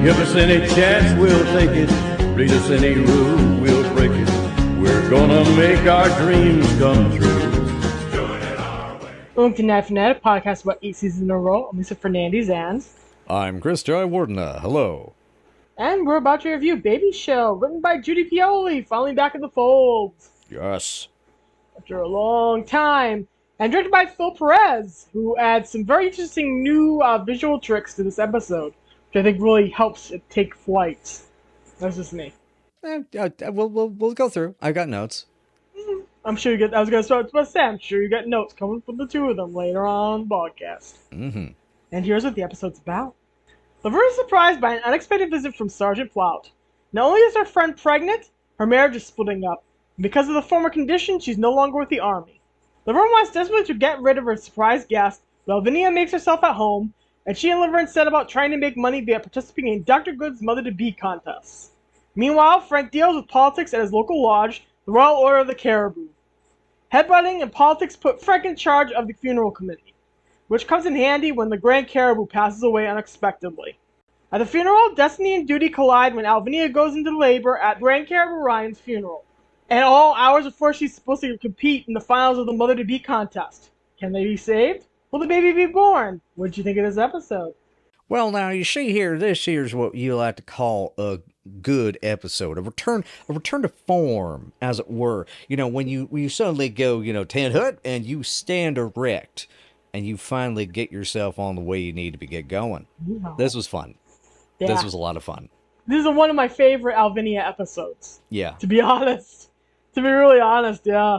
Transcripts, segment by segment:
Give us any chance, we'll take it. Read us any rule, we'll break it. We're gonna make our dreams come true. Welcome to Night Fanatic, podcast about 8 seasons in a row. I'm Lisa Fernandez, and I'm Chris Joy Wardena. Hello. And we're about to review Baby Show, written by Judy Pioli, finally back in the fold. Yes. After a long time. And directed by Phil Perez, who adds some very interesting new visual tricks to this episode, which I think really helps it take flight. That's just me. We'll go through. I got notes. I'm sure you get. I was going to start with Sam. I'm sure you got notes coming from the two of them later on the podcast. Mm-hmm. And here's what the episode's about. Laverne is surprised by an unexpected visit from Sergeant Plout. Not only is her friend pregnant, her marriage is splitting up. And because of the former condition, she's no longer with the army. Laverne wants desperately to get rid of her surprise guest, but Alvinia makes herself at home, and she and Laverne set about trying to make money via participating in Dr. Good's Mother-to-Be contests. Meanwhile, Frank deals with politics at his local lodge, the Royal Order of the Caribou. Headbutting and politics put Frank in charge of the funeral committee, which comes in handy when the Grand Caribou passes away unexpectedly. At the funeral, destiny and duty collide when Alvinia goes into labor at Grand Caribou Ryan's funeral, and all hours before she's supposed to compete in the finals of the Mother-to-Be contest. Can they be saved? Will the baby be born? What did you think of this episode? Well, now you see here, this here's what you like to call a good episode, a return to form, as it were. You know, when you suddenly go, 10 hut and you stand erect, and you finally get yourself on the way you need to get going. Yeah. This was fun. Yeah. This was a lot of fun. This is one of my favorite Alvinia episodes. Yeah. To be honest. To be really honest, yeah.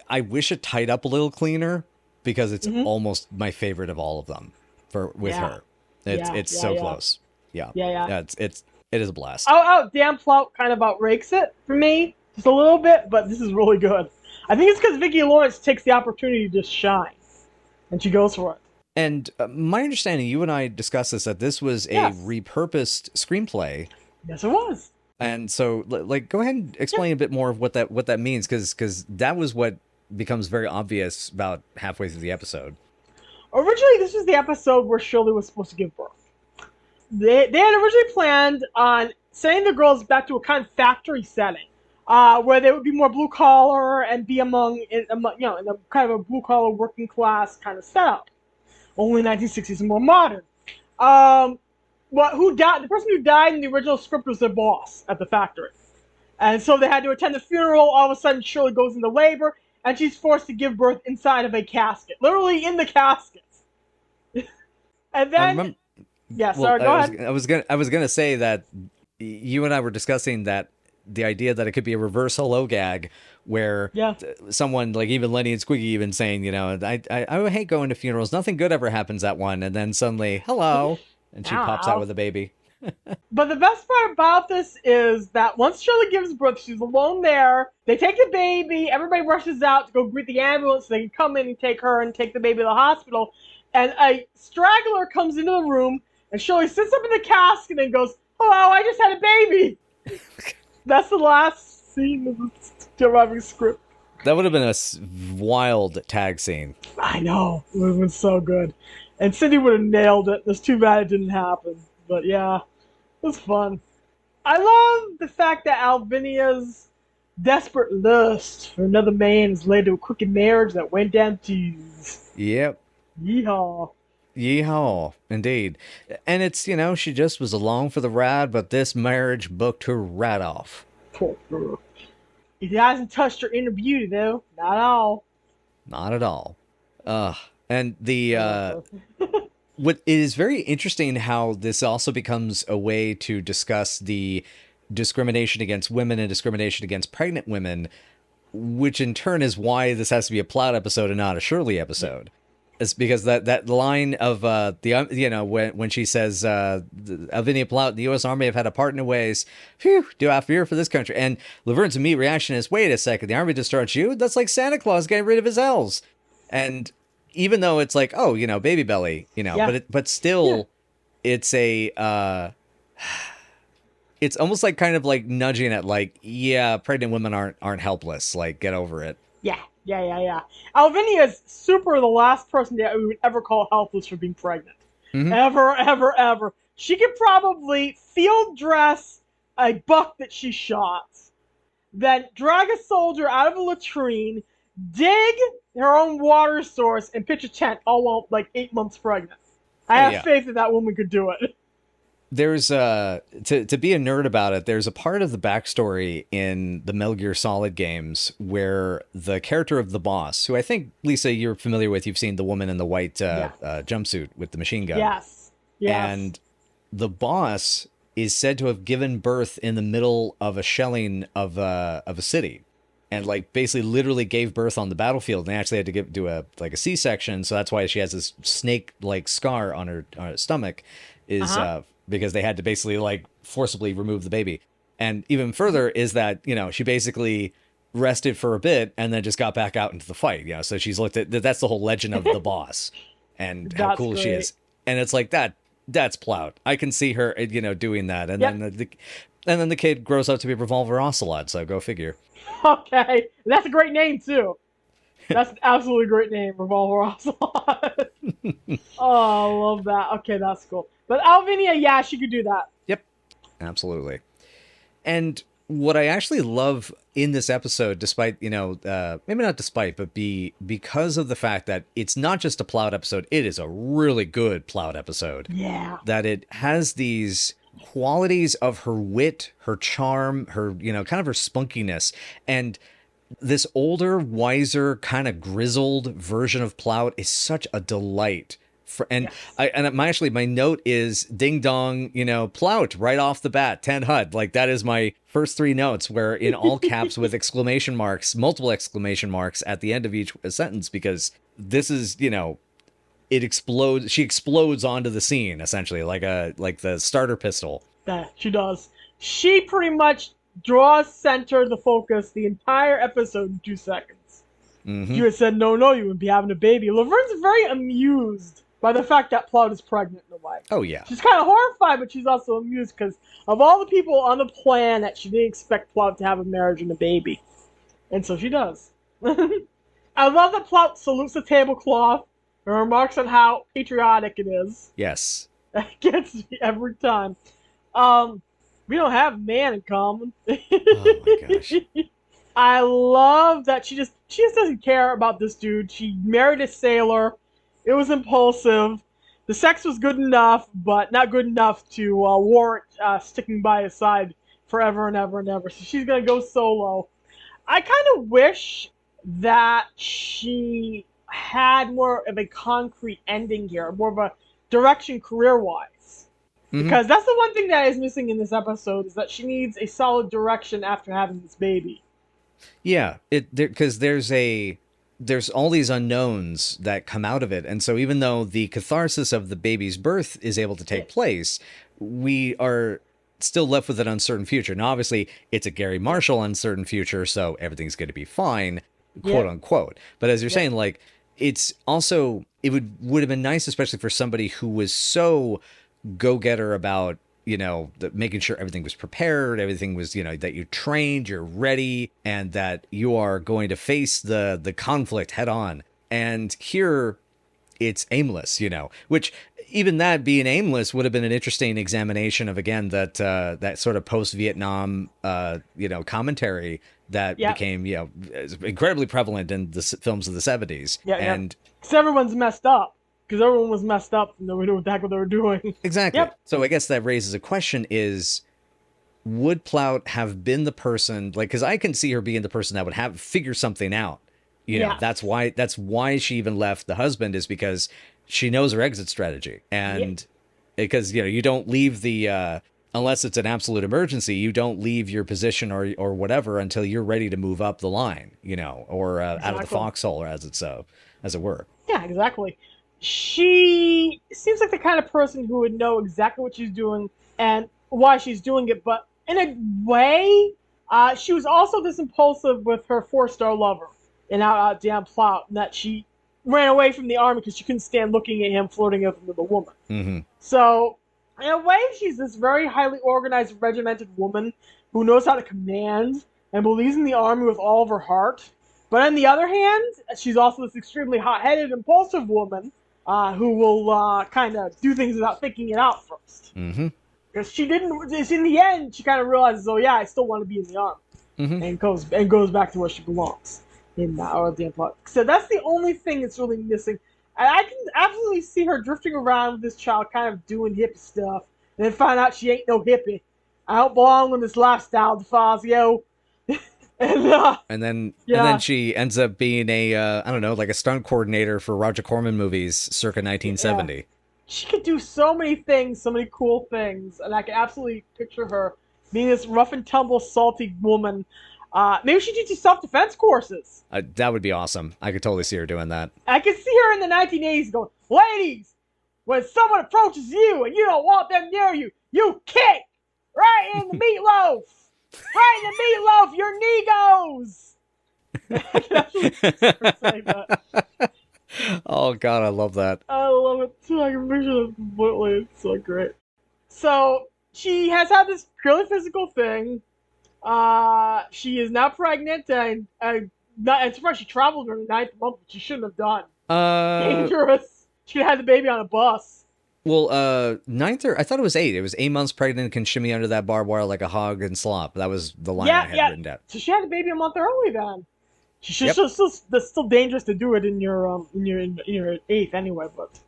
I wish it tied up a little cleaner, because it's almost my favorite of all of them with her. It's so close. Yeah. It is a blast. Dan Plout kind of outrakes it for me just a little bit, but this is really good. I think it's because Vicki Lawrence takes the opportunity to shine, and she goes for it. And my understanding, you and I discussed this, that this was a repurposed screenplay. Yes, it was. And so, go ahead and explain a bit more of what that means, because that was what becomes very obvious about halfway through the episode. Originally, this was the episode where Shirley was supposed to give birth. They had originally planned on sending the girls back to a kind of factory setting, where they would be more blue collar and be in a kind of a blue collar working class kind of setup. Only 1960s and more modern. The person who died in the original script was their boss at the factory. And so they had to attend the funeral. All of a sudden, Shirley goes into labor, and she's forced to give birth inside of a casket. Literally in the casket. And then... go ahead. I was gonna say that you and I were discussing that the idea that it could be a reverse hello gag, where someone like even Lenny and Squiggy even saying, I hate going to funerals. Nothing good ever happens at one, and then suddenly, hello, and she pops out with a baby. But the best part about this is that once Shirley gives birth, she's alone there. They take the baby. Everybody rushes out to go greet the ambulance so they can come in and take her and take the baby to the hospital. And a straggler comes into the room, and Shirley sits up in the casket and goes, hello, I just had a baby. That's the last scene of the surviving script. That would have been a wild tag scene. I know. It would have been so good. And Cindy would have nailed it. It's too bad it didn't happen. But yeah, it was fun. I love the fact that Alvinia's desperate lust for another man has led to a crooked marriage that went down tubes. Yep. Yeehaw. Yeehaw, indeed. And it's, she just was along for the ride, but this marriage booked her right off. Poor girl. It hasn't touched her inner beauty, though. Not at all. Not at all. And the... What is very interesting how this also becomes a way to discuss the discrimination against women and discrimination against pregnant women, which in turn is why this has to be a Plout episode and not a Shirley episode. It's because that line of when she says Alvinia Plout and the U.S. Army have had a part in the ways, phew, do I fear for this country? And Laverne's immediate reaction is, wait a second, the Army discharged you? That's like Santa Claus getting rid of his elves. And even though it's like, baby belly, but still, it's a, it's almost like kind of like nudging at like, pregnant women aren't helpless. Like, get over it. Yeah. Alvinia is super the last person that we would ever call helpless for being pregnant. ever, ever, ever. She could probably field dress a buck that she shot, then drag a soldier out of a latrine, dig her own water source, and pitch a tent all while like 8 months pregnant. I have faith that woman could do it. There's to be a nerd about it, there's a part of the backstory in the Metal Gear Solid games where the character of the boss, who I think, Lisa, you're familiar with, you've seen the woman in the white jumpsuit with the machine gun. Yes. And the boss is said to have given birth in the middle of a shelling of a city, and like basically literally gave birth on the battlefield, and actually had to do a C-section, so that's why she has this snake-like scar on her stomach, is because they had to basically like forcibly remove the baby. And even further is that, you know, she basically rested for a bit and then just got back out into the fight. You know, so she's looked at that's the whole legend of the boss and how cool she is. And it's like that's Plout. I can see her, you know, doing that. And then the kid grows up to be Revolver Ocelot. So go figure. Okay, that's a great name too. That's an absolutely great name, Revolver Ocelot. Oh, I love that. Okay, that's cool. But Alvinia, yeah, she could do that. Yep, absolutely. And what I actually love in this episode, despite, you know, maybe not despite, but because of the fact that it's not just a Plout episode, it is a really good Plout episode. Yeah. That it has these qualities of her wit, her charm, her, you know, kind of her spunkiness, and this older, wiser, kind of grizzled version of Plout is such a delight. My note is ding dong, you know, Plout right off the bat, 10 HUD. Like that is my first 3 notes, where in all caps with exclamation marks, multiple exclamation marks at the end of each sentence, because this is, you know, it explodes. She explodes onto the scene essentially like the starter pistol. Yeah, she does. She pretty much draws center the focus the entire episode in 2 seconds. You had said no, you would be having a baby. Laverne's very amused by the fact that Plout is pregnant in a way. Oh yeah. She's kind of horrified, but she's also amused because of all the people on the planet, she didn't expect Plout to have a marriage and a baby, and so she does. I love that Plout salutes the tablecloth and remarks on how patriotic it is. Yes. That gets me every time. We don't have man in common. Oh my gosh. I love that she just doesn't care about this dude. She married a sailor. It was impulsive. The sex was good enough, but not good enough to warrant sticking by his side forever and ever and ever. So she's gonna go solo. I kind of wish that she had more of a concrete ending here, more of a direction career-wise. Because that's the one thing that is missing in this episode, is that she needs a solid direction after having this baby. Yeah, because there's all these unknowns that come out of it. And so even though the catharsis of the baby's birth is able to take place, we are still left with an uncertain future. Now, obviously, it's a Gary Marshall uncertain future, so everything's going to be fine, quote unquote. But as you're saying, like, it's also, it would have been nice, especially for somebody who was so go-getter about, you know, making sure everything was prepared, everything was, you know, that you trained, you're ready, and that you are going to face the conflict head on. And here it's aimless, you know, which even that being aimless would have been an interesting examination of, again, that sort of post-Vietnam, you know, commentary that became, you know, incredibly prevalent in the films of the 70s. And because everyone's messed up. Because everyone was messed up and nobody knew what the heck they were doing. Exactly. So I guess that raises a question is, would Plout have been the person, like, because I can see her being the person that would figure something out. You know, that's why she even left the husband, is because she knows her exit strategy. And because, you know, you don't leave the, unless it's an absolute emergency, you don't leave your position or whatever until you're ready to move up the line, you know, or out of the foxhole, or as it were. Yeah, exactly. She seems like the kind of person who would know exactly what she's doing and why she's doing it, but in a way, she was also this impulsive with her 4-star lover in Out Damn Plout, and that she ran away from the army because she couldn't stand looking at him flirting with a woman. So, in a way, she's this very highly organized, regimented woman who knows how to command and believes in the army with all of her heart. But on the other hand, she's also this extremely hot-headed, impulsive woman who will kind of do things without thinking it out first. Mm-hmm. Because she didn't. In the end, she kind of realizes, oh yeah, I still want to be in the army, and goes back to where she belongs in Alvinia Plout. So that's the only thing that's really missing. And I can absolutely see her drifting around with this child, kind of doing hippie stuff, and then find out she ain't no hippie. I don't belong in this lifestyle, DeFazio. And then she ends up being a I don't know, like a stunt coordinator for Roger Corman movies circa 1970. Yeah. She could do so many things, so many cool things, and I can absolutely picture her being this rough and tumble, salty woman. Maybe she teaches self-defense courses. That would be awesome. I could totally see her doing that. I could see her in the 1980s going, ladies, when someone approaches you and you don't want them near you, you kick right in the meatloaf. Right in the meatloaf, your knee goes. I can actually say that. Oh God, I love that. I love it too. I can picture it completely. It's so great. So she has had this purely physical thing. She is now pregnant, and I'm surprised she traveled during the 9th month, which she shouldn't have done. Dangerous. She had the baby on a bus. Well, ninth or I thought it was 8. It was 8 months pregnant, can shimmy under that barbed wire like a hog and slop. That was the line I had written down. So she had the baby a month early then. That's still dangerous to do it in your 8th anyway, but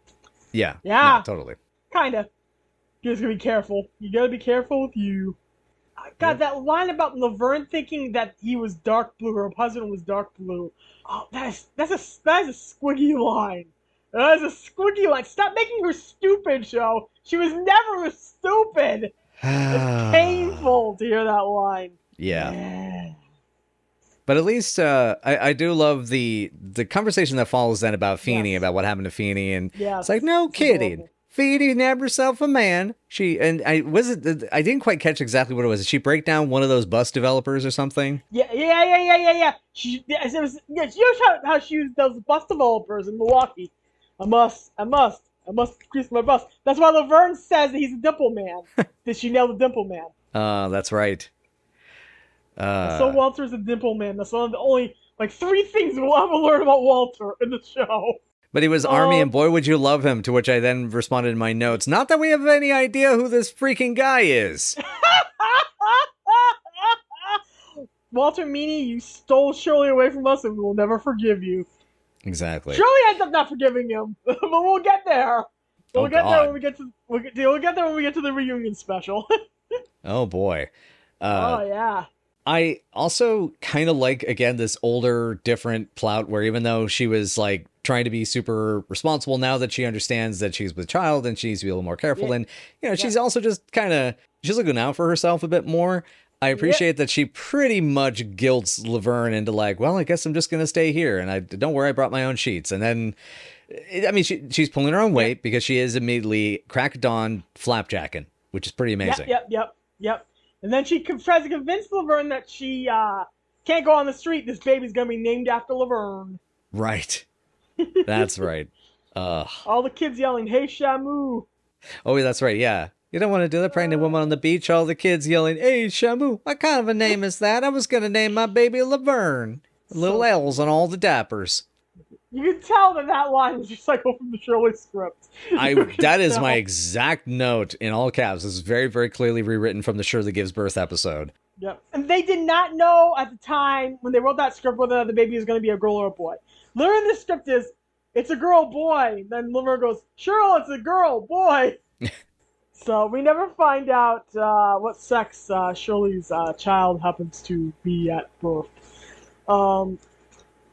yeah, no, totally. Kinda. You just gotta be careful. You gotta be careful with you. God, that line about Laverne thinking that he was dark blue, her husband was dark blue. Oh, that's a squiggy line. That is a squiggy line. Stop making her stupid, show. She was never stupid. It's painful to hear that line. Yeah. But at least I do love the conversation that follows then about Feeney, about what happened to Feeney, and it's like, no kidding. Adorable. Feeney nabbed herself a man. I didn't quite catch exactly what it was. Did she break down one of those bus developers or something? Yeah. You know how she used those bus developers in Milwaukee. I must increase my bus. That's why Laverne says that he's a dimple man. Did she nail the dimple man? That's right. So Walter's a dimple man. That's one of the only 3 things we'll ever learn about Walter in the show. But he was Army, and boy, would you love him, to which I then responded in my notes, not that we have any idea who this freaking guy is. Walter Meany, you stole Shirley away from us, and we will never forgive you. Exactly. Shirley ends up not forgiving him, but we'll get there. We'll get there when we get to the reunion special. Oh, boy. Yeah. I also kind of like, again, this older, different Plout, where even though she was trying to be super responsible, now that she understands that she's with child and she needs to be a little more careful, and she's also just she's looking out for herself a bit more. I appreciate that she pretty much guilts Laverne into well, I guess I'm just gonna stay here, and don't worry, I brought my own sheets. And then, I mean, she's pulling her own weight because she is immediately crack of dawn flapjacking, which is pretty amazing. Yep. And then she tries to convince Laverne that she can't go on the street. This baby's going to be named after Laverne. Right. That's right. All the kids yelling, "Hey, Shamu." Oh, that's right, yeah. You don't want to do that, pregnant woman on the beach, all the kids yelling, "Hey, Shamu." What kind of a name is that? I was going to name my baby Laverne. Little L's on all the dappers. You can tell that line is recycled from the Shirley script. That is my exact note in all caps. This is very, very clearly rewritten from the Shirley Gives Birth episode. Yep. And they did not know at the time when they wrote that script whether the baby was going to be a girl or a boy. Literally, the script is, it's a girl, boy. Then Laverne goes, "Sure, it's a girl, boy." So we never find out what sex Shirley's child happens to be at birth.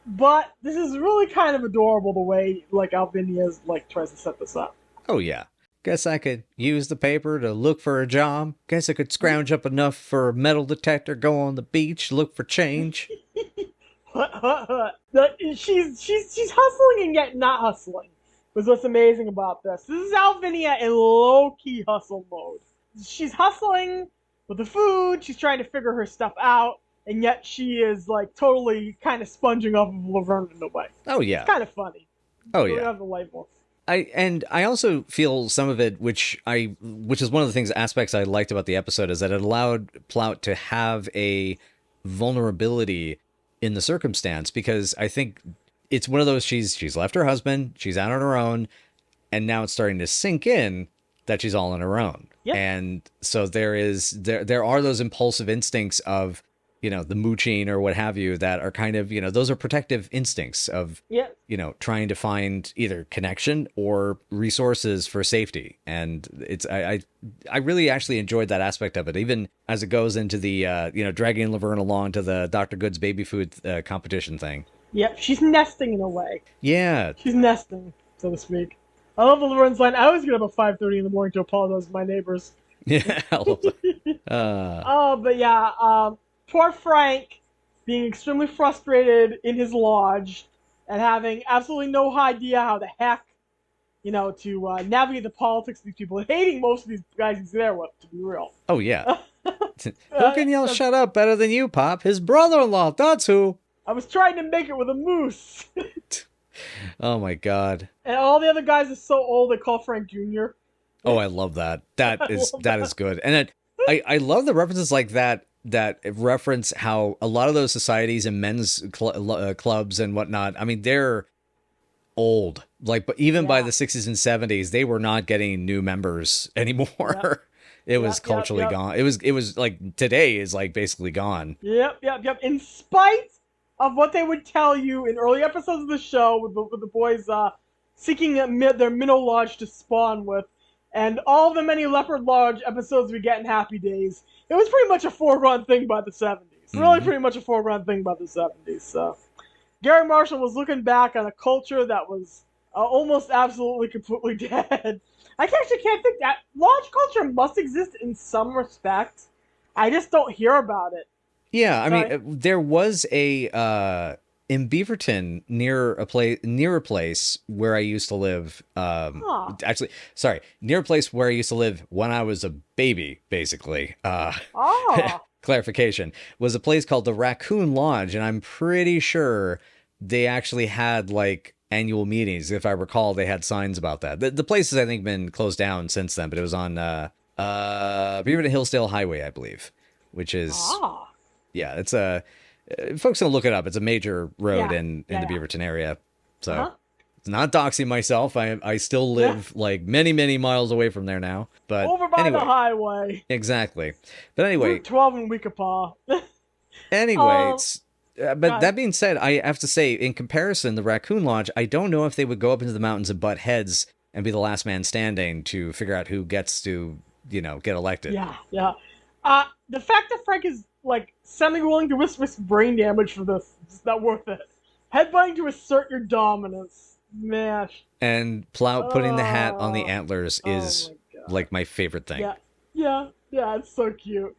But this is really kind of adorable the way Alvinia's tries to set this up. Oh yeah. Guess I could use the paper to look for a job. Guess I could scrounge up enough for a metal detector, go on the beach, look for change. She's hustling and yet not hustling. Was what's amazing about this. This is Alvinia in low-key hustle mode. She's hustling with the food. She's trying to figure her stuff out. And yet she is totally kind of sponging off of Laverne in a way. Oh yeah, it's kind of funny. Oh yeah, delightful. I also feel some of it, which is one of the things aspects I liked about the episode, is that it allowed Plout to have a vulnerability in the circumstance, because I think it's one of those, she's left her husband, she's out on her own, And now it's starting to sink in that she's all on her own. Yep. And so there are those impulsive instincts of, the mooching or what have you that are kind of, those are protective instincts of, Yep. trying to find either connection or resources for safety. And I really actually enjoyed that aspect of it, even as it goes into the, dragging Laverne along to the Dr. Good's baby food competition thing. Yep, she's nesting in a way. Yeah. She's nesting, so to speak. I love the Laverne's line. I always get up at 5:30 in the morning to apologize to my neighbors. Yeah, I love that. Oh, but yeah, poor Frank being extremely frustrated in his lodge and having absolutely no idea how the heck, to navigate the politics of these people and hating most of these guys he's there with, to be real. Oh, yeah. Who can yell shut up better than you, Pop? His brother-in-law, that's who. I was trying to make it with a moose. Oh, my God. And all the other guys are so old they call Frank Jr. Oh, I love that. That is good. And I love the references like that reference how a lot of those societies and men's clubs and whatnot, I mean, they're old. Like, but even by the 60s and 70s, they were not getting new members anymore. Yep. It was culturally gone. It was like today is like basically gone. Yep. In spite of what they would tell you in early episodes of the show with the boys seeking their minnow lodge to spawn with, and all the many leopard lodge episodes we get in Happy Days, it was pretty much a foregone thing by the 70s. Really pretty much a foregone thing by the 70s. So Gary Marshall was looking back on a culture that was almost absolutely completely dead. I actually can't think that lodge culture must exist in some respect. I just don't hear about it. Yeah, I mean, there was a in Beaverton near a place where I used to live. Actually, sorry, near a place where I used to live when I was a baby, basically. Clarification, was a place called the Raccoon Lodge, and I'm pretty sure they actually had like annual meetings. If I recall, they had signs about that. The place has, I think, been closed down since then, but it was on Beaverton Hillsdale Highway, I believe, which is yeah, it's a folks can look it up. It's a major road in the Beaverton area. So it's not doxing myself. I still live like many miles away from there now. But over by the highway. Exactly. But anyway, Route 12 in Weekapaw. Anyway, but that being said, I have to say, in comparison, the Raccoon Lodge, I don't know if they would go up into the mountains and butt heads and be the last man standing to figure out who gets to, get elected. Yeah. The fact that Frank is like semi-willing to risk brain damage for this is not worth it. Headbutting to assert your dominance. Man. And Plout putting the hat on the antlers is like my favorite thing. Yeah, it's so cute.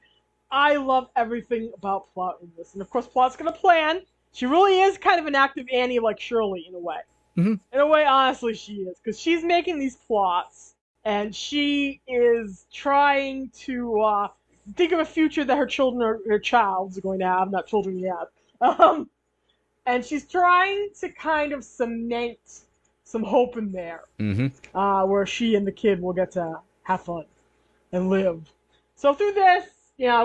I love everything about Plout in this. And of course, Plout's going to plan. She really is kind of an active Annie like Shirley in a way. Mm-hmm. In a way, honestly, she is. Because she's making these plots. And she is trying to think of a future that her child's going to have. Not children yet. And she's trying to kind of cement some hope in there. Mm-hmm. Where she and the kid will get to have fun and live. So through this,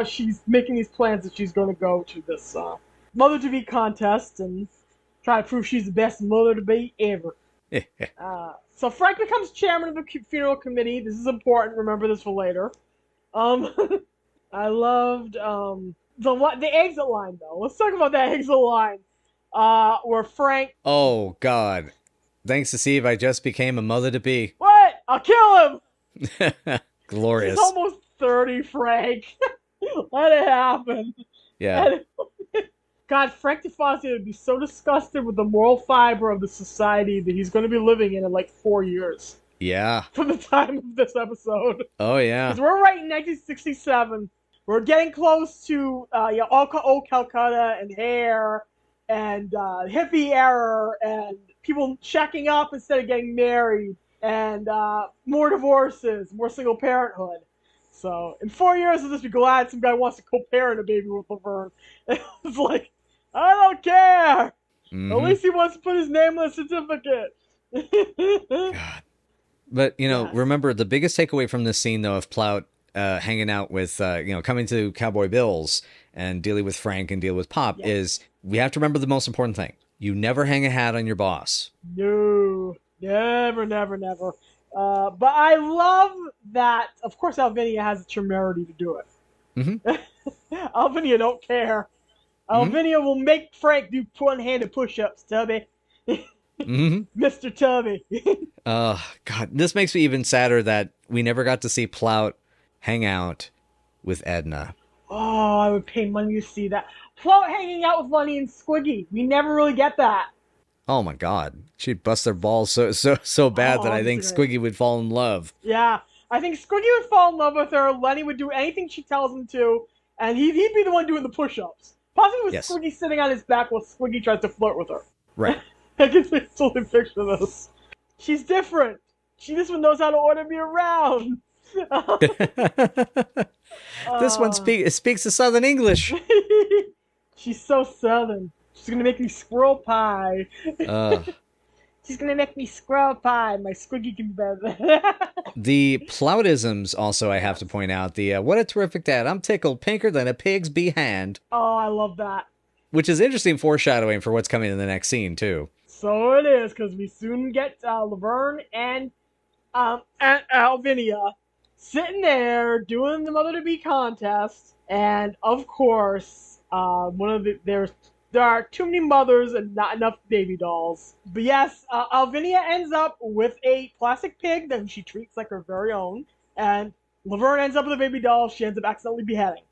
she's making these plans that she's going to go to this mother-to-be contest and try to prove she's the best mother-to-be ever. So Frank becomes chairman of the funeral committee. This is important. Remember this for later. I loved the exit line, though. Let's talk about that exit line where Frank... Oh, God. Thanks to Steve, I just became a mother-to-be. What? I'll kill him! Glorious. He's almost 30, Frank. Let it happen. Yeah. God, Frank DeFazio would be so disgusted with the moral fiber of the society that he's going to be living in like 4 years. Yeah. From the time of this episode. Oh, yeah. Because we're right in 1967. We're getting close to old Calcutta and hair and hippie era and people checking up instead of getting married and more divorces, more single parenthood. So, in 4 years, I'll just be glad some guy wants to co-parent a baby with Laverne. It's like, I don't care. Mm-hmm. At least he wants to put his name on the certificate. God. But, remember, the biggest takeaway from this scene, though, of Plout hanging out with, coming to Cowboy Bills and dealing with Frank and dealing with Pop is we have to remember the most important thing. You never hang a hat on your boss. No. Never. But I love that, of course, Alvinia has the temerity to do it. Mm-hmm. Alvinia don't care. Mm-hmm. Alvinia will make Frank do one-handed push-ups, Tubby. Mm-hmm. Mr. Tubby. God, this makes me even sadder that we never got to see Plout hang out with Edna. Oh, I would pay money to see that. Plout hanging out with Bunny and Squiggy. We never really get that. Oh my God, she'd bust their balls so bad that Oh, I think that's great. Squiggy would fall in love. Yeah, I think Squiggy would fall in love with her. Lenny would do anything she tells him to, and he'd be the one doing the push-ups. Possibly with Yes, Squiggy sitting on his back while Squiggy tries to flirt with her. right. I can totally picture this. She's different. This one knows how to order me around. This one uh, speaks the Southern English. she's so southern. She's gonna make me squirrel pie. Uh, She's gonna make me squirrel pie. My Squiggy can be better than that. the Ploutisms also, I have to point out, the what a terrific dad. I'm tickled pinker than a pig's behind. Oh, I love that. Which is interesting foreshadowing for what's coming in the next scene, too. So it is, because we soon get Laverne and Alvinia sitting there doing the mother-to-be contest, and of course, there are too many mothers and not enough baby dolls. But yes, Alvinia ends up with a plastic pig that she treats like her very own, and Laverne ends up with a baby doll she ends up accidentally beheading.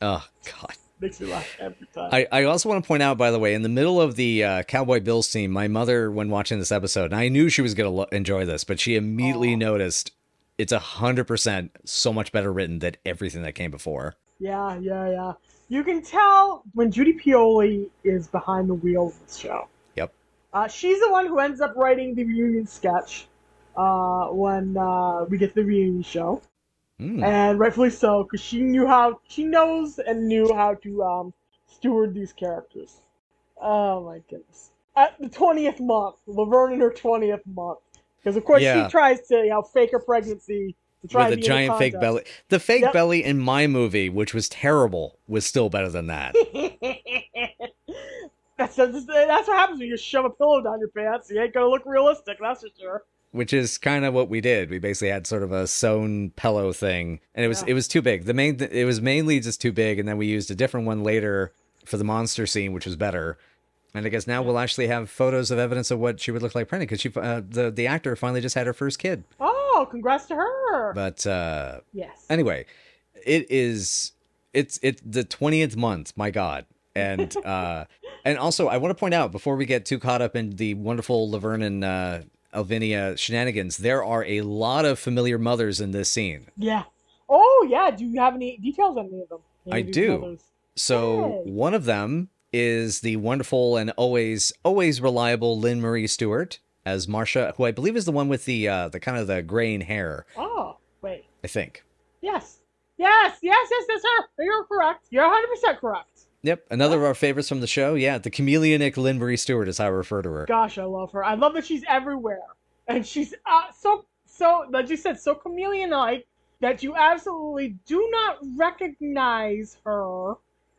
Oh, God. Makes me laugh every time. I also want to point out, by the way, in the middle of the Cowboy Bills scene, my mother, when watching this episode, and I knew she was going to enjoy this, but she immediately noticed it's 100% so much better written than everything that came before. Yeah. You can tell when Judy Pioli is behind the wheel of this show. Yep. She's the one who ends up writing the reunion sketch when we get to the reunion show. And rightfully so, because she knows and knew how to steward these characters. Oh my goodness! At the 20th month, Laverne in her 20th month, because of course she tries to fake her pregnancy to try with to a be in the giant fake contest. belly. The fake belly in my movie, which was terrible, was still better than that. That's what happens when you shove a pillow down your pants. You ain't gonna look realistic, that's for sure. Which is kind of what we did. We basically had sort of a sewn pillow thing, and it was too big. It was mainly just too big, and then we used a different one later for the monster scene, which was better. And I guess now we'll actually have photos of evidence of what she would look like pregnant, because the actor finally just had her first kid. Oh, congrats to her! But yes. Anyway, it's the 20th month. My God. And and also I want to point out, before we get too caught up in the wonderful Laverne and Alvinia shenanigans, there are a lot of familiar mothers in this scene. Yeah. Oh, yeah. Do you have any details on any of them? I do. Mothers? So one of them is the wonderful and always reliable Lynn Marie Stewart as Marcia, who I believe is the one with the kind of the graying hair. Oh, wait. I think. Yes, that's her. You're correct. You're 100% correct. Yep, another of our favorites from the show. Yeah, the chameleonic Lynn Marie Stewart is how I refer to her. Gosh, I love her. I love that she's everywhere. And she's so, like you said, so chameleon-like that you absolutely do not recognize her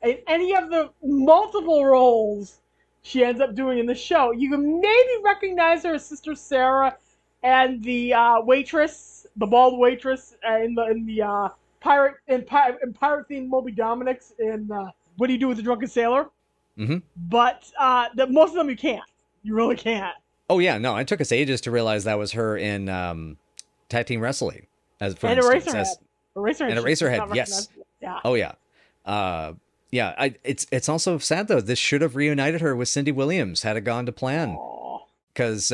in any of the multiple roles she ends up doing in the show. You can maybe recognize her as Sister Sarah and the waitress, the bald waitress in the pirate themed Moby Dominic's in What Do You Do with the Drunken Sailor? Mm-hmm. But most of them you can't. You really can't. Oh yeah, no, it took us ages to realize that was her in tag team wrestling, as for And instance, Eraserhead. Yes. Yeah. Oh yeah. Yeah. It's also sad though. This should have reunited her with Cindy Williams had it gone to plan. Because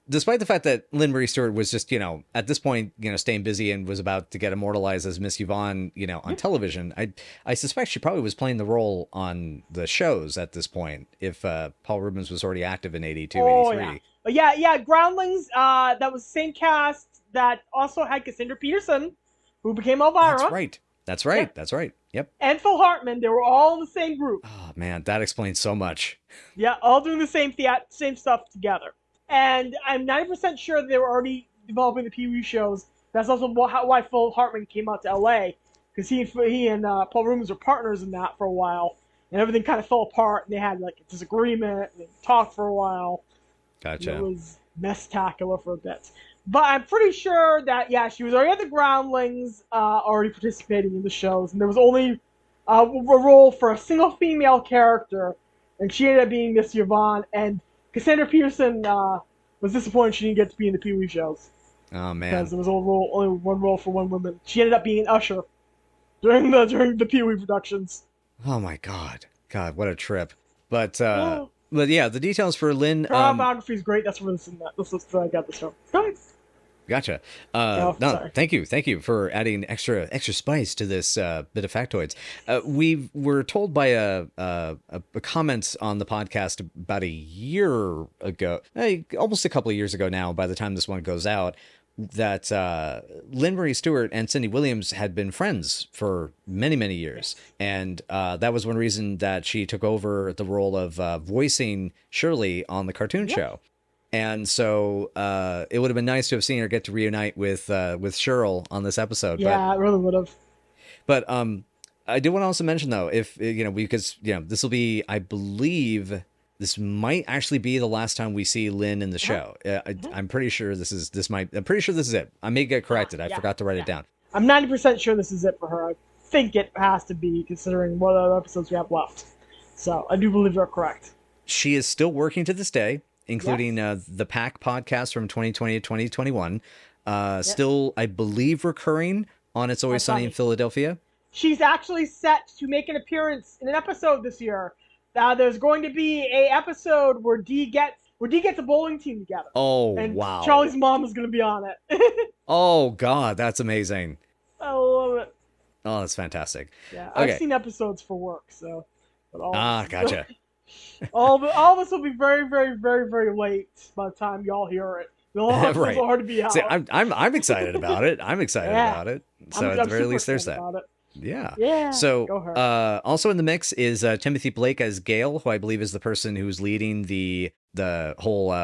despite the fact that Lynn Marie Stewart was just, at this point, staying busy and was about to get immortalized as Miss Yvonne, on television, I suspect she probably was playing the role on the shows at this point, if Paul Rubens was already active in 82, 83. Yeah. Groundlings, that was the same cast that also had Cassandra Peterson, who became Elvira. That's right. That's right. Yep. And Phil Hartman. They were all in the same group. Oh, man, that explains so much. Yeah, all doing the same stuff together. And I'm 90% sure they were already developing the Pee Wee shows. That's also why Phil Hartman came out to L.A. Because he and Paul Rubens were partners in that for a while. And everything kind of fell apart. And they had like a disagreement. And they talked for a while. Gotcha. And it was mess-tacular for a bit. But I'm pretty sure that, yeah, she was already at the Groundlings, already participating in the shows, and there was only a role for a single female character, and she ended up being Miss Yvonne, and Cassandra Peterson was disappointed she didn't get to be in the Pee Wee shows. Oh, man. Because there was only one role for one woman. She ended up being an usher during the Pee Wee productions. Oh, my God. God, what a trip. But yeah, the details for Lynn... Her autobiography is great. That's where where I got this from. Go ahead. Gotcha. No, No, thank you for adding extra spice to this bit of factoids. We were told by a comment on the podcast about a year ago, almost a couple of years ago now, by the time this one goes out, that Lynn Marie Stewart and Cindy Williams had been friends for many, many years. And that was one reason that she took over the role of voicing Shirley on the cartoon show. And so it would have been nice to have seen her get to reunite with Cheryl on this episode. Yeah, it really would have. But I do want to also mention, though, if, because, this will be, I believe, this might actually be the last time we see Lynn in the show. I'm pretty sure I'm pretty sure this is it. I may get corrected. I forgot to write it down. I'm 90% sure this is it for her. I think it has to be, considering what other episodes we have left. So I do believe you're correct. She is still working to this day, including the Pack podcast from 2020 to 2021. Still, I believe, recurring on It's Always Sunny in Philadelphia. She's actually set to make an appearance in an episode this year. There's going to be a episode where Dee gets a bowling team together. Oh, and wow. Charlie's mom is going to be on it. Oh, God, that's amazing. I love it. Oh, that's fantastic. Yeah, okay. I've seen episodes for work, so. Gotcha. all of us will be very, very, very, very late by the time y'all hear it. It'll right. hard to be out. See, I'm excited about it. I'm excited about it. So at the very least, there's that. Yeah. So also in the mix is Timothy Blake as Gale, who I believe is the person who's leading the whole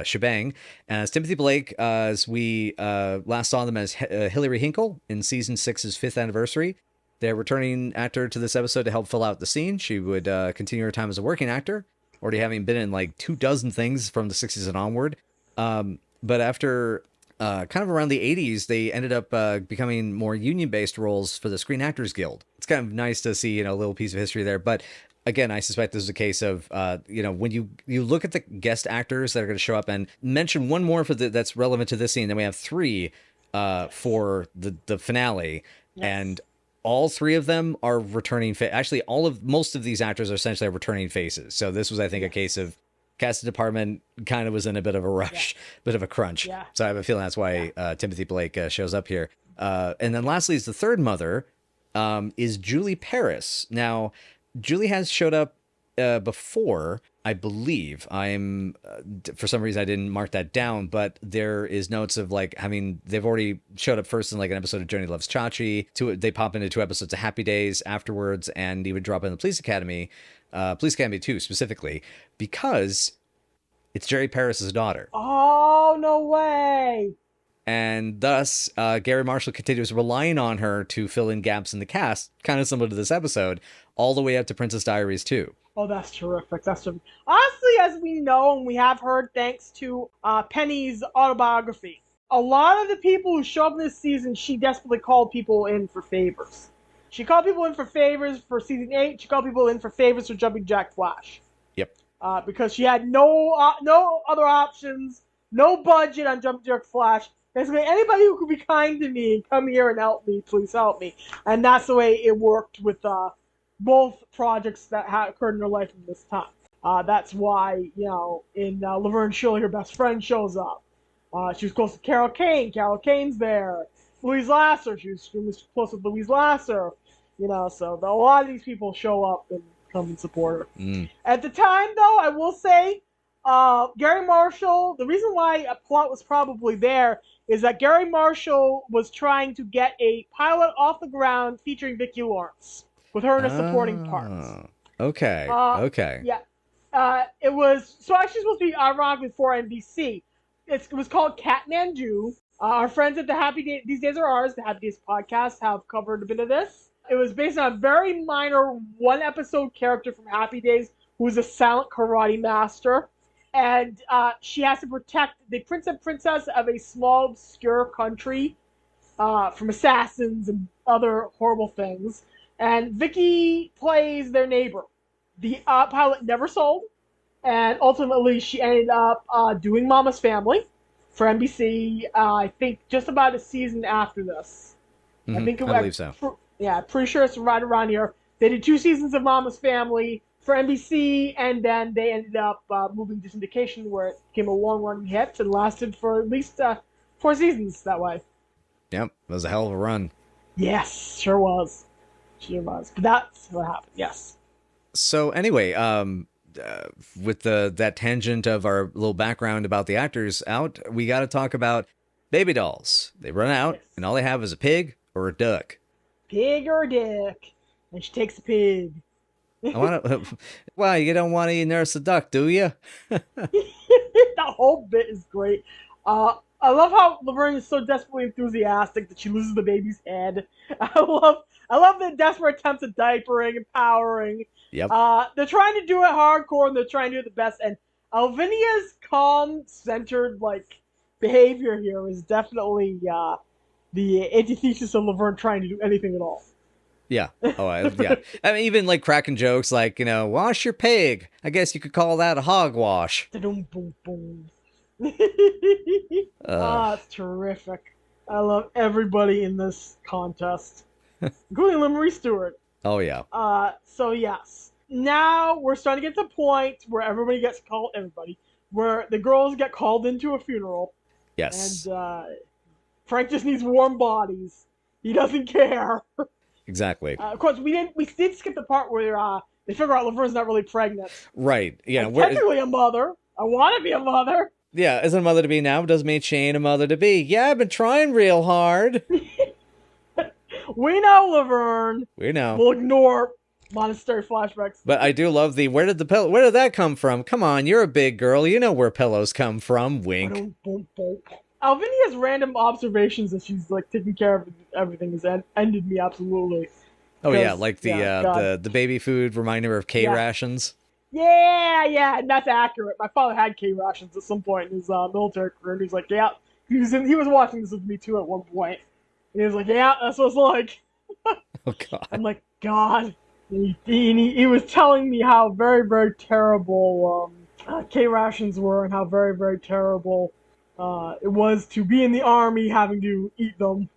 shebang. And as Timothy Blake, as we last saw them as Hilary Hinkle in season 6's 5th anniversary. They're returning actor to this episode to help fill out the scene. She would continue her time as a working actor, already having been in like 24 things from the 60s and onward. But after kind of around the 80s, they ended up becoming more union-based roles for the Screen Actors Guild. It's kind of nice to see, a little piece of history there. But again, I suspect this is a case of, when you look at the guest actors that are going to show up, and mention one more that's relevant to this scene, then we have 3 for the finale. Yes. And all 3 of them are returning. Actually, most of these actors are essentially returning faces. So this was, I think, a case of casting department kind of was in a bit of a rush, bit of a crunch. Yeah. So I have a feeling that's why Timothy Blake shows up here. And then lastly is the third mother, is Julie Paris. Now, Julie has showed up before, I believe. For some reason I didn't mark that down, but there is notes of they've already showed up first in like an episode of Johnny Loves Chachi. They pop into 2 episodes of Happy Days afterwards, and he would drop in the Police Academy 2 specifically, because it's Jerry Paris's daughter. Oh, no way. And thus, Gary Marshall continues relying on her to fill in gaps in the cast, kind of similar to this episode, all the way up to Princess Diaries 2. Oh, that's terrific. That's terrific. Honestly, as we know and we have heard, thanks to Penny's autobiography, a lot of the people who show up in this season, she desperately called people in for favors. She called people in for favors for season 8. She called people in for favors for Jumping Jack Flash. Yep. Because she had no other options, no budget on Jumping Jack Flash. Basically, anybody who could be kind to me, come here and help me, please help me. And that's the way it worked with both projects that occurred in her life at this time. That's why, in Laverne and Shirley, her best friend shows up. She was close to Carol Kane. Carol Kane's there. Louise Lasser. She was close with Louise Lasser. So a lot of these people show up and come and support her. Mm. At the time, though, I will say, Gary Marshall, the reason why a plot was probably there is that Gary Marshall was trying to get a pilot off the ground featuring Vicki Lawrence, with her in a supporting part. Okay. Okay. Yeah. It was actually supposed to be ironically for NBC. It was called Kathmandu. Our friends at the Happy Days, These Days Are Ours, the Happy Days podcast, have covered a bit of this. It was based on a very minor 1-episode character from Happy Days who was a silent karate master. and she has to protect the prince and princess of a small, obscure country from assassins and other horrible things. And Vicki plays their neighbor. The pilot never sold, and ultimately she ended up doing Mama's Family for NBC. I think just about a season after this. I think I believe so. Yeah, pretty sure it's right around here. They did 2 seasons of Mama's Family for NBC, and then they ended up moving to syndication, where it became a long-running hit and lasted for at least 4 seasons that way. Yep, it was a hell of a run. Yes, sure was. Sure was. But that's what happened, yes. So anyway, with that tangent of our little background about the actors out, we got to talk about baby dolls. They run out, Yes. and all they have is a pig or a duck. Pig or dick? And she takes a pig. I want to. Well, you don't want to nurse a duck, do you? That whole bit is great. I love how Laverne is so desperately enthusiastic that she loses the baby's head. I love the desperate attempts at diapering and powering. Yep. They're trying to do it hardcore and they're trying to do it the best. And Alvinia's calm, centered behavior here is definitely the antithesis of Laverne trying to do anything at all. Yeah. Oh, yeah. I mean, even like cracking jokes like, wash your pig. I guess you could call that a hogwash. Boom, boom, boom. It's terrific. I love everybody in this contest, including Limerick Stewart. Oh, yeah. So yes, now we're starting to get to the point where everybody gets called. Everybody, where the girls get called into a funeral. Yes. And Frank just needs warm bodies. He doesn't care. Exactly. Of course, we did skip the part where they figure out Laverne's not really pregnant. Right. Yeah. I'm technically a mother. I want to be a mother. Yeah, isn't a mother to be now doesn't mean she ain't a mother to be. Yeah, I've been trying real hard. We know, Laverne. We know. We'll ignore monastery flashbacks. But I do love where did that come from? Come on, you're a big girl. You know where pillows come from. Wink. Alvinia's random observations as she's taking care of everything has ended me absolutely. Oh yeah, like the baby food reminding her of K rations. Yeah, and that's accurate. My father had K rations at some point in his military career, and he's like, yeah, he was watching this with me too at one point, and he was like, yeah, that's what it's like. Oh God. I'm like, God. He was telling me how very, very terrible K rations were, and how very, very terrible it was to be in the army having to eat them.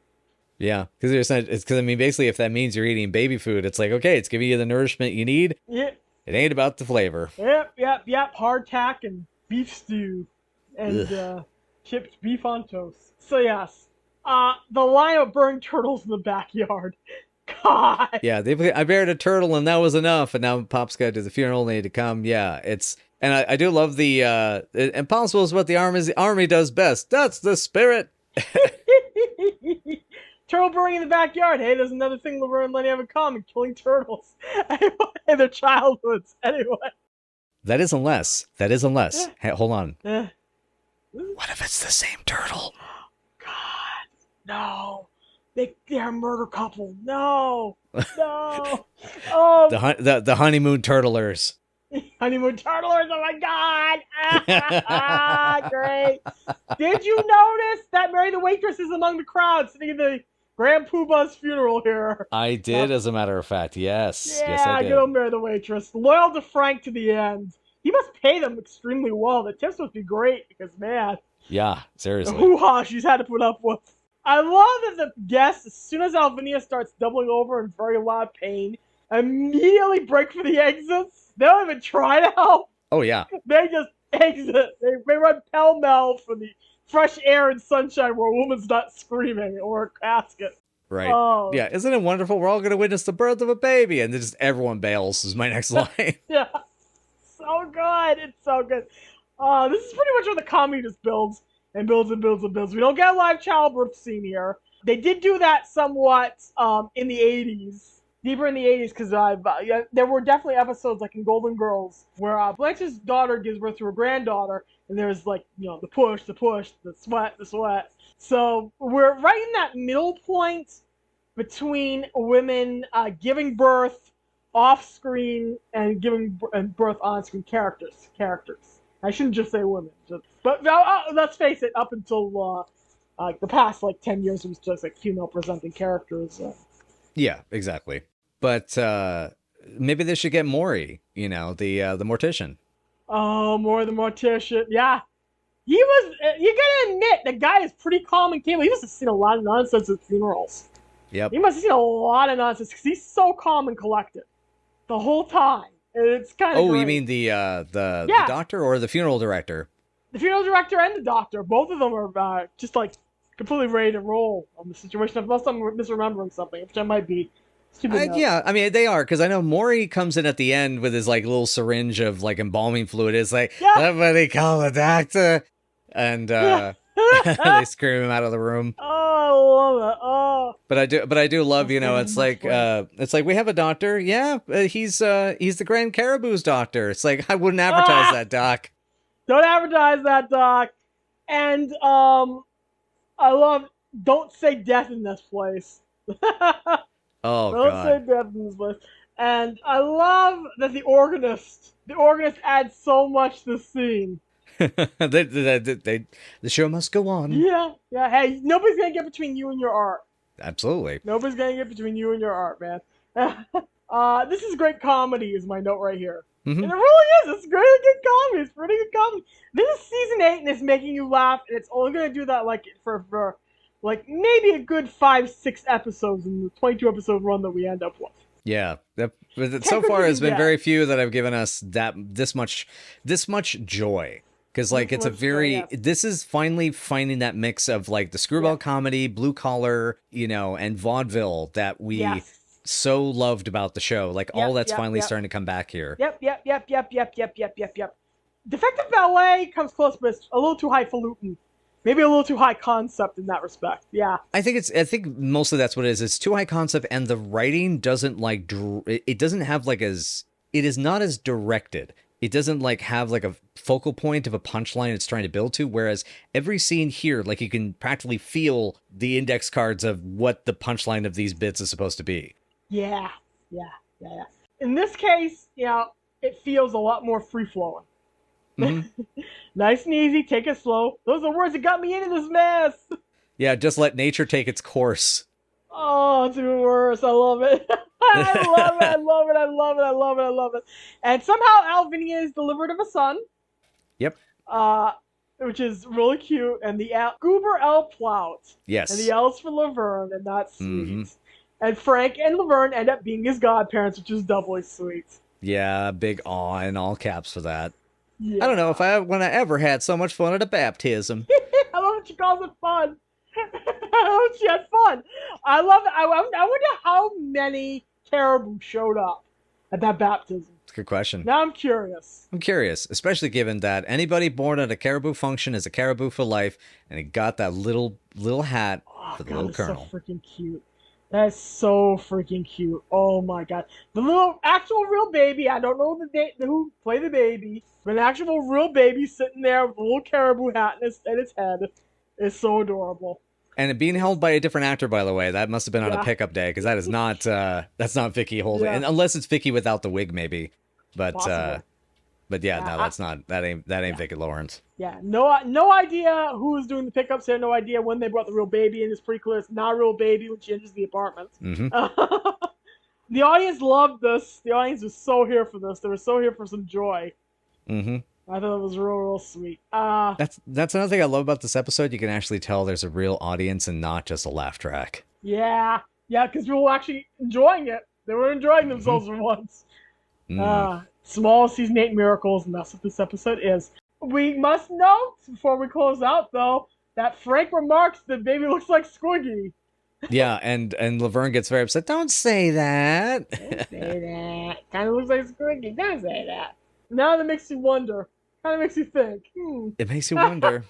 Yeah, because basically, if that means you're eating baby food, it's like, okay, it's giving you the nourishment you need. Yeah. It ain't about the flavor. Yep. Hardtack and beef stew and chipped beef on toast. So yes, the line of burned turtles in the backyard. God. Yeah, I buried a turtle and that was enough. And now Pop's got to do the funeral. They need to come. Yeah, and I do love the impossible is what the army does best. That's the spirit. Turtle burning in the backyard. Hey, there's another thing Laverne and Lenny have in common: killing turtles in their childhoods. Anyway. That is unless. Yeah. Hey, hold on. Yeah. What if it's the same turtle? God, no. They're a murder couple. No. Oh. The honeymoon turtlers. Honeymoon turtlers. Oh my God. Great. Did you notice that Mary the Waitress is among the crowd sitting in the Grand Poobah's funeral here? I did, as a matter of fact. Yes. Yeah, yes, I did. good old Mary the Waitress. Loyal to Frank to the end. He must pay them extremely well. The tips must be great because, man. Yeah, seriously. The hoo-ha she's had to put up with. I love that the guests, as soon as Alvinia starts doubling over in very loud pain, immediately break for the exits. They don't even try to help. Oh, yeah. They just exit. They run pell-mell for the fresh air and sunshine where a woman's not screaming or a casket. Right. Oh. Yeah, isn't it wonderful? We're all going to witness the birth of a baby. And then just everyone bails is my next line. Yeah. So good. It's so good. This is pretty much where the comedy just builds and builds and builds and builds. We don't get a live childbirth scene here. They did do that somewhat in the 80s. Deeper in the 80s, because there were definitely episodes like in Golden Girls where Blanche's daughter gives birth to her granddaughter, and there's the push, the sweat. So we're right in that middle point between women giving birth off screen and giving birth on screen characters. I shouldn't just say women. But let's face it, up until the past 10 years, it was just female presenting characters. Yeah, exactly. But maybe they should get Maury, the mortician. Oh, more the mortician. Yeah. He was, you gotta admit, the guy is pretty calm and capable. He must have seen a lot of nonsense at funerals. Yep. He must have seen a lot of nonsense because he's so calm and collected the whole time. It's kind of Oh, great. you mean the doctor or the funeral director? The funeral director and the doctor, both of them are just completely ready to roll on the situation. Unless I'm misremembering something, which I might be. Yeah, I mean, they are, because I know Maury comes in at the end with his little syringe of embalming fluid. It's somebody call a doctor, and they scream him out of the room. Oh, I love it. Oh, but I do love, it's like we have a doctor. Yeah, he's the Grand Caribou's doctor. It's like, I wouldn't advertise that, doc. Don't advertise that, doc. And I love don't say death in this place. Oh, don't God. say death in this place. And I love that the organist adds so much to the scene. The show must go on. Yeah. Hey, nobody's gonna get between you and your art. Absolutely. Nobody's gonna get between you and your art, man. This is great comedy, is my note right here. Mm-hmm. And it really is. It's really good comedy. It's pretty good comedy. This is season 8, and it's making you laugh, and it's only gonna do that for maybe a good 5-6 episodes in the 22 episode run that we end up with. Yeah, so far has been very few that have given us this much joy, because it's a very this is finally finding that mix of the screwball comedy, blue collar, and vaudeville that we so loved about the show. All that's finally starting to come back here. Yep. Defective Ballet comes close, but it's a little too highfalutin. Maybe a little too high concept in that respect. Yeah. I think mostly that's what it is. It's too high concept, and the writing doesn't it doesn't have it is not as directed. It doesn't have a focal point of a punchline it's trying to build to. Whereas every scene here, you can practically feel the index cards of what the punchline of these bits is supposed to be. Yeah. In this case, it feels a lot more free flowing. Mm-hmm. Nice and easy, take it slow. Those are the words that got me into this mess. Yeah, just let nature take its course. Oh, it's even worse. I love it. I love it. And somehow Alvinia is delivered of a son. Yep. Which is really cute. And the Goober L. Plout. Yes. And the L's for Laverne, and that's sweet. Mm-hmm. And Frank and Laverne end up being his godparents, which is doubly sweet. Yeah, big awe in all caps for that. Yeah. I don't know when I ever had so much fun at a baptism. I love that she calls it fun. I love she had fun. I love it. I wonder how many caribou showed up at that baptism. That's a good question. Now I'm curious. Especially given that anybody born at a caribou function is a caribou for life, and he got that little hat for the little colonel. So freaking cute. That's so freaking cute. Oh my god. The little actual real baby, I don't know who played the baby, but an actual real baby sitting there with a little caribou hat in its head is so adorable. And it being held by a different actor, by the way, that must have been on a pickup day, because that is not that's not Vicki holding, and unless it's Vicki without the wig, maybe. But Possible. no, that's not that ain't Vicki Lawrence. Yeah, no idea who was doing the pickups here. No idea when they brought the real baby in. It's pretty clear it's not a real baby when she enters the apartment. Mm-hmm. The audience loved this. The audience was so here for this. They were so here for some joy. Mm-hmm. I thought it was real sweet. That's another thing I love about this episode. You can actually tell there's a real audience and not just a laugh track. Yeah, because people were actually enjoying it. They were enjoying themselves for once. Small season 8 miracles, and that's what this episode is. We must note, before we close out, though, that Frank remarks that baby looks like Squiggy. Yeah, and Laverne gets very upset. Don't say that. Don't say that. Kind of looks like Squiggy. Don't say that. Now that makes you wonder. Kind of makes you think. It makes you wonder.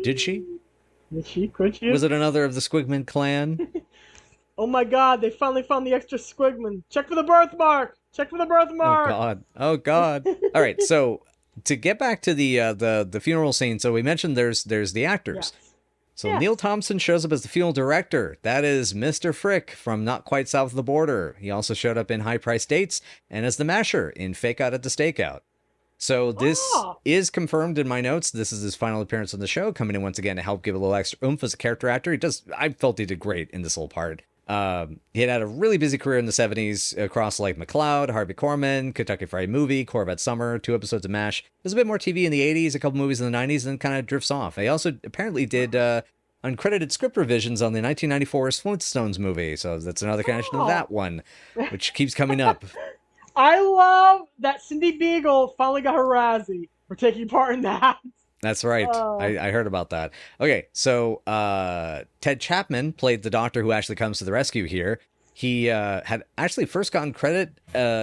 Did she? Did she? Could she? Was it another of the Squigman clan? Oh my god, they finally found the extra Squigman. Check for the birthmark. Oh god. All right, so to get back to the funeral scene, so we mentioned there's the actors. Yes. So Yes. Neil Thompson shows up as the funeral director. That is Mr. Frick from Not Quite South of the Border. He also showed up in High Price Dates and as the Masher in Fake Out at the Stakeout. So this Oh, is confirmed in my notes. This is his final appearance on the show, coming in once again to help give a little extra oomph as a character actor. I felt he did great in this little part. He had a really busy career in the 70s across like McCloud, Harvey Korman, Kentucky Fried Movie, Corvette Summer, 2 episodes of MASH. There's a bit more TV in the 80s, a couple movies in the 90s, and then kind of drifts off. He also apparently did uncredited script revisions on the 1994 Flintstones movie, so that's another connection to that one, which keeps coming up. I love that Cindy Beagle finally got her Razzie for taking part in that. That's right. I heard about that. Okay, so Ted Chapman played the doctor who actually comes to the rescue here. He had actually first gotten credit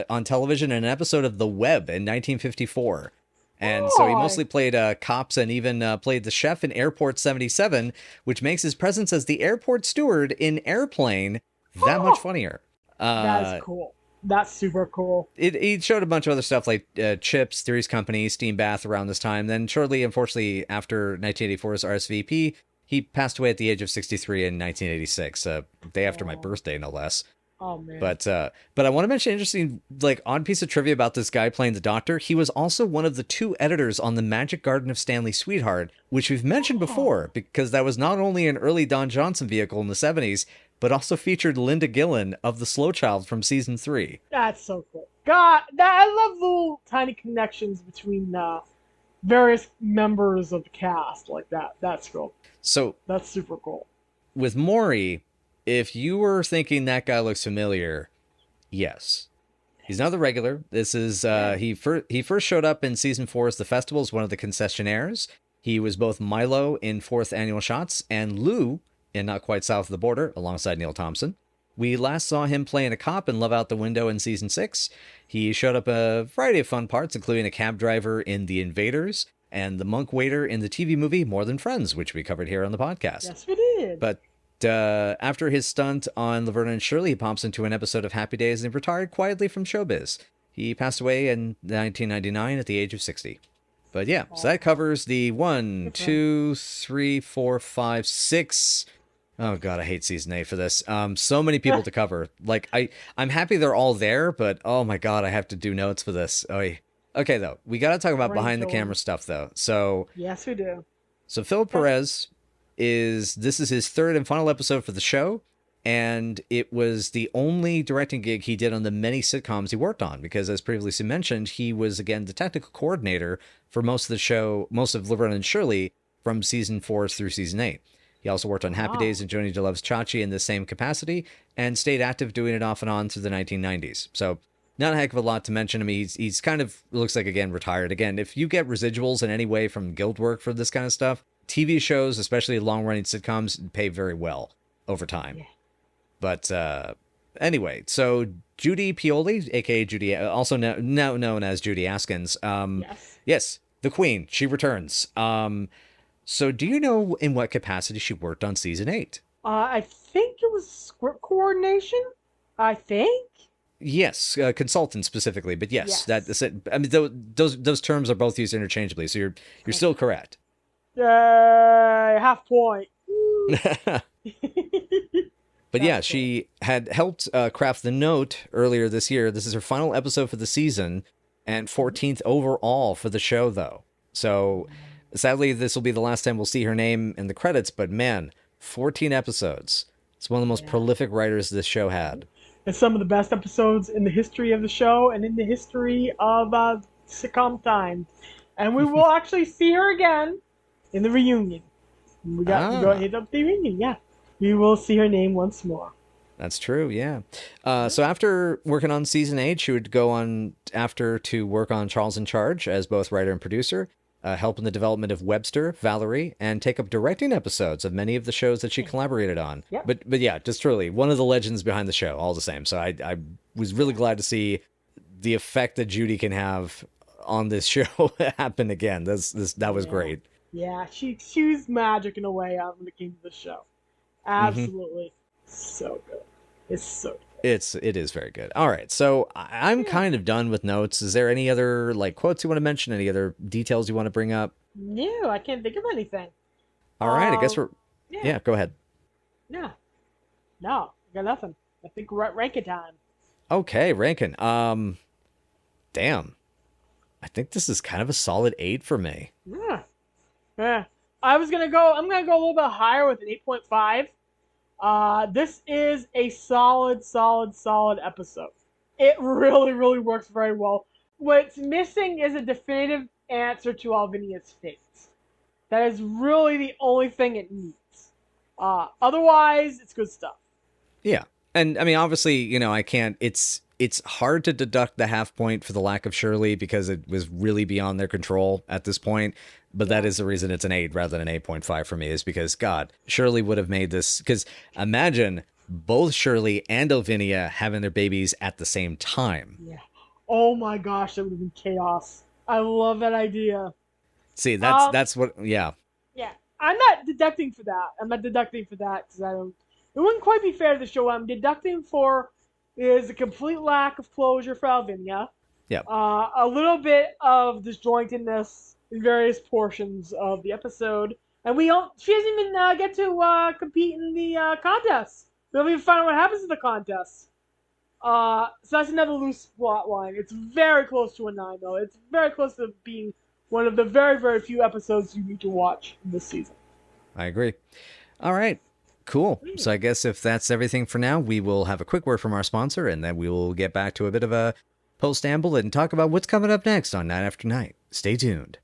on television in an episode of The Web in 1954. And so he mostly played cops and even played the chef in Airport 77, which makes his presence as the airport steward in Airplane that much funnier. That is cool. That's super cool. He showed a bunch of other stuff like Chips, Three's Company, Steam Bath around this time. Then shortly, unfortunately, after 1984's RSVP, he passed away at the age of 63 in 1986, day after my birthday, no less. Oh man! But I want to mention an interesting, like, odd piece of trivia about this guy playing the Doctor. He was also one of the 2 editors on The Magic Garden of Stanley Sweetheart, which we've mentioned before, because that was not only an early Don Johnson vehicle in the 70s, but also featured Linda Gillen of The Slow Child from season 3. That's so cool. God, I love little tiny connections between various members of the cast like that. That's cool. So That's super cool. with Maury, if you were thinking that guy looks familiar, yes. He's not the regular. This is he first showed up in season 4 as the festival as one of the concessionaires. He was both Milo in 4th Annual Shots and Lou in Not Quite South of the Border alongside Neil Thompson. We last saw him playing a cop in Love Out the Window in season 6. He showed up a variety of fun parts, including a cab driver in The Invaders and the monk waiter in the TV movie More Than Friends, which we covered here on the podcast. Yes, we did. But after his stunt on Laverne and Shirley, he pops into an episode of Happy Days and retired quietly from showbiz. He passed away in 1999 at the age of 60. But yeah, so that covers the 1, 2, 3, 4, 5, 6. Oh god, I hate season 8 for this. So many people to cover. Like I'm happy they're all there, but oh my god, I have to do notes for this. Oy. Okay though, we got to talk about behind the camera stuff though. So yes, we do. So Philip Perez this is his 3rd and final episode for the show, and it was the only directing gig he did on the many sitcoms he worked on, because as previously mentioned, he was again the technical coordinator for most of the show, most of Laverne and Shirley from season 4 through season 8. He also worked on Happy Days and Joni DeLove's Chachi in the same capacity, and stayed active doing it off and on through the 1990s. So not a heck of a lot to mention. I mean, he's kind of, looks like, again, retired. Again, if you get residuals in any way from guild work for this kind of stuff, TV shows, especially long-running sitcoms, pay very well over time. Yeah. But anyway, so Judy Pioli, a.k.a. Judy, also now known as Judy Askins. Yes, the Queen. She returns. So do you know in what capacity she worked on season 8? I think it was script coordination. I think. Yes, consultant specifically, but yes. That's it. I mean, those terms are both used interchangeably, so you're still correct. Half point. But yeah, she had helped craft the note earlier this year. This is her final episode for the season, and 14th overall for the show, though. So sadly, this will be the last time we'll see her name in the credits, but man, 14 episodes. It's one of the most prolific writers this show had. It's some of the best episodes in the history of the show and in the history of sitcom time. And we will actually see her again in the reunion. We go hit up the reunion, yeah. We will see her name once more. That's true, yeah. So after working on season 8, she would go on after to work on Charles in Charge as both writer and producer, help in the development of Webster, Valerie, and take up directing episodes of many of the shows that she collaborated on. Yep. But yeah, just truly one of the legends behind the show, all the same. So I was really glad to see the effect that Judy can have on this show happen again. That was great. Yeah, she was magic in a way when it came to the show. Absolutely. So good. It's so good. It is very good. All right, so I'm kind of done with notes. Is there any other quotes you want to mention? Any other details you want to bring up? No, I can't think of anything. All right, I guess we're... Yeah, go ahead. No, I got nothing. I think we're at ranking time. Okay, ranking. Damn. I think this is kind of a solid 8 for me. Yeah. Yeah. I'm gonna go a little bit higher with an 8.5. This is a solid episode. It really, really works very well. What's missing is a definitive answer to Alvinia's fate. That is really the only thing it needs. Otherwise, it's good stuff. Yeah. And I mean, obviously, you know, I can't, it's hard to deduct the half point for the lack of Shirley because it was really beyond their control at this point. But that is the reason it's an 8 rather than an 8.5 for me, is because, God, Shirley would have made this. Because imagine both Shirley and Alvinia having their babies at the same time. Yeah. Oh my gosh, that would have been chaos. I love that idea. See, that's what, yeah. Yeah. I'm not deducting for that because I don't. It wouldn't quite be fair to the show. What I'm deducting for is a complete lack of closure for Alvinia. Yeah. A little bit of disjointedness in various portions of the episode, and she doesn't even get to compete in the contest. We don't even find out what happens in the contest. So that's another loose plot line. It's very close to a 9, though. It's very close to being one of the very, very few episodes you need to watch in this season. I agree. All right. Cool. So I guess if that's everything for now, we will have a quick word from our sponsor, and then we will get back to a bit of a post-amble and talk about what's coming up next on Night After Night. Stay tuned.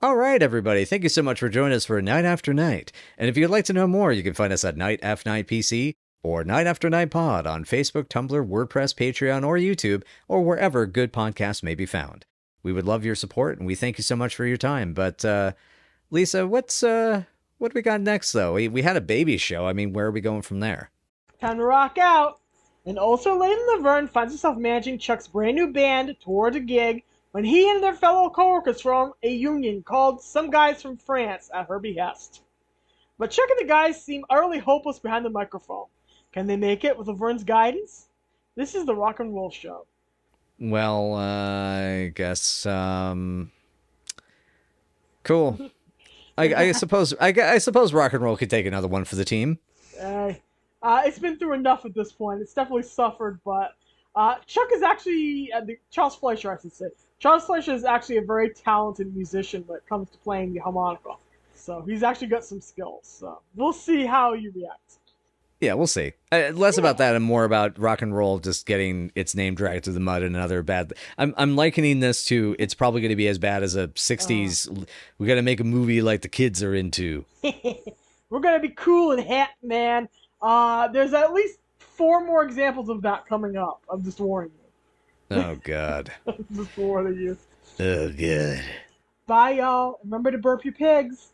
All right, everybody. Thank you so much for joining us for Night After Night. And if you'd like to know more, you can find us at Night After Night PC or Night After Night Pod on Facebook, Tumblr, WordPress, Patreon, or YouTube, or wherever good podcasts may be found. We would love your support, and we thank you so much for your time. But, Lisa, what do we got next, though? We had a baby show. I mean, where are we going from there? Time to rock out. And also, Lady Laverne finds herself managing Chuck's brand new band towards a gig when he and their fellow coworkers form a union called Some Guys from France at her behest. But Chuck and the guys seem utterly hopeless behind the microphone. Can they make it with Laverne's guidance? This is the Rock and Roll Show. Well, I guess, cool. I suppose rock and roll could take another one for the team. It's been through enough at this point. It's definitely suffered, but Chuck is actually Charles Fleischer, I should say. Charles Fleischer is actually a very talented musician when it comes to playing the harmonica. So he's actually got some skills. So we'll see how you react. Yeah, we'll see. Less about that and more about rock and roll just getting its name dragged through the mud and another bad. I'm likening this to it's probably going to be as bad as a 60s. We got to make a movie like the kids are into. We're going to be cool and hot, man. There's at least 4 more examples of that coming up. I'm just warning you. Oh, God. I'm just warning you. Oh, God. Bye, y'all. Remember to burp your pigs.